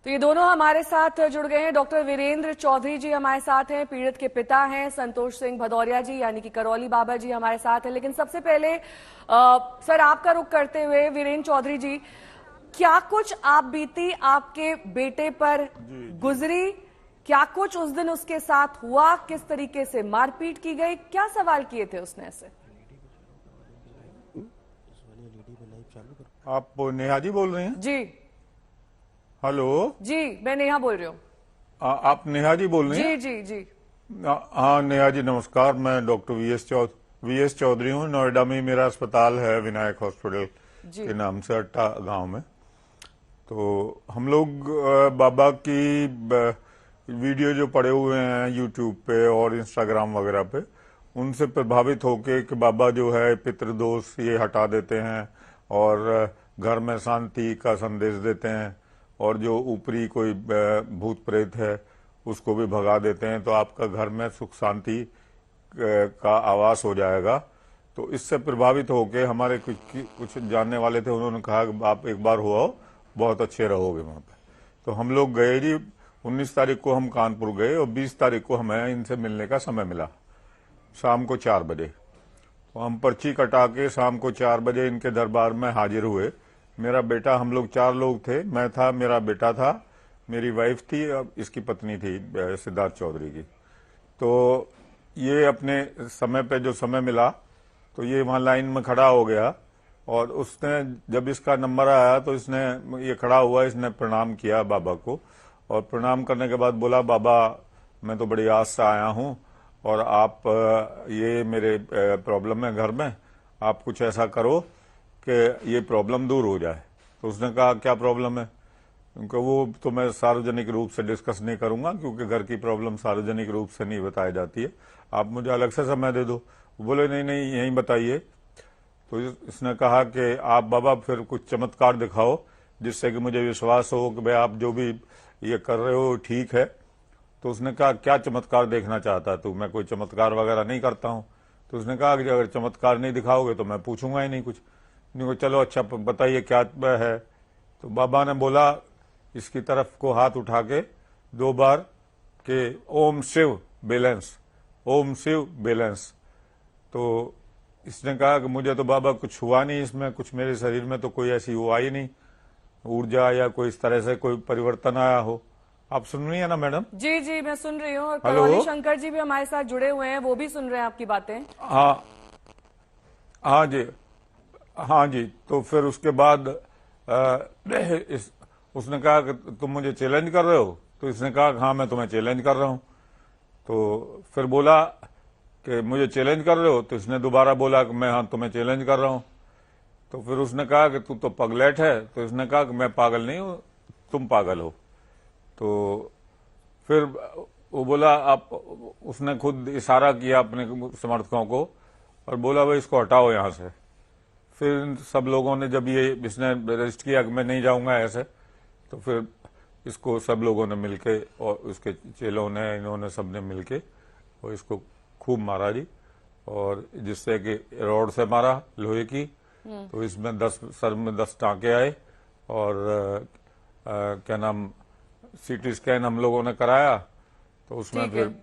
तो ये दोनों हमारे साथ जुड़ गए हैं। डॉक्टर वीरेंद्र चौधरी जी हमारे साथ हैं, पीड़ित के पिता हैं। संतोष सिंह भदौरिया जी यानी कि करौली बाबा जी हमारे साथ हैं। लेकिन सबसे पहले सर आपका रुख करते हुए वीरेंद्र चौधरी जी, क्या कुछ आप बीती आपके बेटे पर गुजरी, क्या कुछ उस दिन उसके साथ हुआ, किस तरीके से मारपीट की गई, क्या सवाल किए थे उसने ऐसे? आप नेहा जी बोल रहे हैं? जी हेलो जी, मैं नेहा बोल रही हूँ। आप नेहा जी बोल रहे हैं? जी जी जी हाँ नेहा जी नमस्कार। मैं डॉक्टर वीएस चौधरी हूँ। नोएडा में मेरा अस्पताल है विनायक हॉस्पिटल के नाम से, अट्टा गांव में। तो हम लोग बाबा की वीडियो जो पड़े हुए हैं यूट्यूब पे और इंस्टाग्राम वगैरह पे, उनसे प्रभावित होके कि बाबा जो है पितृदोष ये हटा देते हैं और घर में शांति का संदेश देते हैं और जो ऊपरी कोई भूत प्रेत है उसको भी भगा देते हैं, तो आपका घर में सुख शांति का आवास हो जाएगा। तो इससे प्रभावित होके हमारे कुछ जानने वाले थे, उन्होंने कहा कि आप एक बार हो आओ, बहुत अच्छे रहोगे वहां पे। तो हम लोग गए जी। 19 तारीख को हम कानपुर गए और 20 तारीख को हमें इनसे मिलने का समय मिला, शाम को 4 बजे। तो हम पर्ची कटा के शाम को 4 बजे इनके दरबार में हाजिर हुए। मेरा बेटा, हम लोग 4 लोग थे, मैं था, मेरा बेटा था, मेरी वाइफ थी, अब इसकी पत्नी थी सिद्धार्थ चौधरी की। तो ये अपने समय पे जो समय मिला तो ये वहां लाइन में खड़ा हो गया और उसने, जब इसका नंबर आया तो इसने, ये खड़ा हुआ, इसने प्रणाम किया बाबा को और प्रणाम करने के बाद बोला, बाबा मैं तो बड़ी आस से आया हूं और आप ये मेरे प्रॉब्लम है घर में, आप कुछ ऐसा करो कि ये प्रॉब्लम दूर हो जाए। तो उसने कहा क्या प्रॉब्लम है? क्योंकि वो तो मैं सार्वजनिक रूप से डिस्कस नहीं करूंगा, क्योंकि घर की प्रॉब्लम सार्वजनिक रूप से नहीं बताई जाती है, आप मुझे अलग से समय दे दो। बोले नहीं नहीं यहीं बताइए। तो इसने कहा कि आप बाबा फिर कुछ चमत्कार दिखाओ जिससे कि मुझे विश्वास हो कि भाई आप जो भी ये कर रहे हो ठीक है। तो उसने कहा क्या चमत्कार देखना चाहता है तू? मैं कोई चमत्कार वगैरह नहीं करता हूं। तो उसने कहा कि अगर चमत्कार नहीं दिखाओगे तो मैं पूछूंगा ही नहीं कुछ। नहीं, चलो अच्छा बताइए क्या है। तो बाबा ने बोला, इसकी तरफ को हाथ उठा के 2 बार के ओम शिव बैलेंस, ओम शिव बैलेंस। तो इसने कहा कि मुझे तो बाबा कुछ हुआ नहीं, इसमें कुछ मेरे शरीर में तो कोई ऐसी हुआ ही नहीं, ऊर्जा या कोई इस तरह से कोई परिवर्तन आया हो। आप सुन रही है ना मैडम? जी जी, मैं सुन रही हूँ और हेलो। करौली शंकर जी भी हमारे साथ जुड़े हुए हैं, वो भी सुन रहे हैं आपकी बातें। हाँ हाँ जी, हाँ जी। तो फिर उसके बाद उसने कहा कि तुम मुझे चैलेंज कर रहे हो? तो इसने कहा हाँ मैं तुम्हें चैलेंज कर रहा हूं। तो फिर बोला कि मुझे चैलेंज कर रहे हो? तो इसने दोबारा बोला कि मैं हाँ तुम्हें चैलेंज कर रहा हूं। तो फिर उसने कहा कि तू तो पगलेट है। तो इसने कहा कि मैं पागल नहीं हूं, तुम पागल हो। तो फिर वो बोला, आप, उसने खुद इशारा किया अपने समर्थकों को और बोला भाई इसको हटाओ यहां से। फिर सब लोगों ने, जब ये इसने रजिस्ट किया कि मैं नहीं जाऊंगा ऐसे, तो फिर इसको सब लोगों ने मिलके और उसके चेलों ने, इन्होंने सबने मिलके और इसको खूब मारा जी। और जिससे कि रॉड से मारा लोहे की, तो इसमें 10 सर में 10 टांके आए और क्या नाम, सीटी स्कैन हम लोगों ने कराया तो उसमें फिर